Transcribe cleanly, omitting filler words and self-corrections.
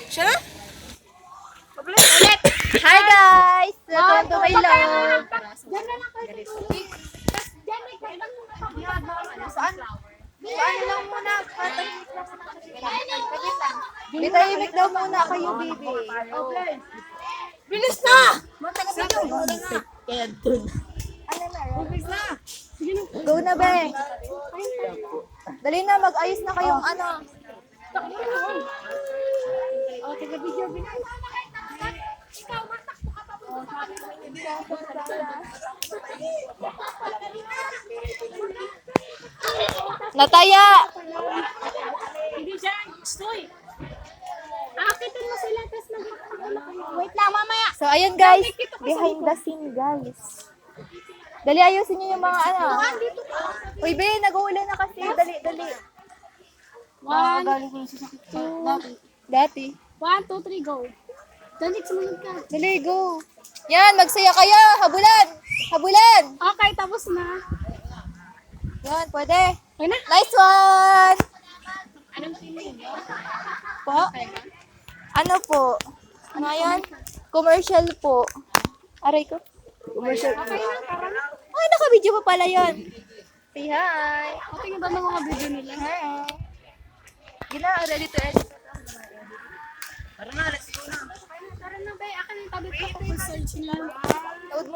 Siya na? Ulit. Hi guys! Welcome to my vlog. Diyan na lang kayo tutulog. Diyan may kailan muna kami. Saan? Saan lang muna? Bitahimik daw muna kayo, baby. Okay. Bilis na! Kaya dun. Ano na? Bilis na! Sige na. Go na, be. Dali na, mag-ayos na kayong ano. O, taga-video. Ikaw, matakbo ka pa po. Nataya! Hindi siya. Stoy. Akitin mo sila, tapos magpapakala kayo. Wait lang, mamaya. So, ayun guys. Behind the scene, guys. Dali, ayusin niyo yung mga ano. Uy, be, nag-uulan na kasi. Dali, dali. One, Dati. 1, 2, 3, go. Danik, sumunod ka. Dali, go. Yan, magsaya kayo. Habulan. Habulan. Okay, tapos na. Yan, pwede. Okay na. Nice one! Anong feeling? Po? Ano po? Ano yan? Commercial po. Aray ko. Commercial. Okay na, tara na. Ay, naka-video pa pala yun. Say hi. Okay na ba ng mga video nila? Hi. Gina, ready to edit. Tara na, be. Akin yung tablet ko. Search lang. Load mo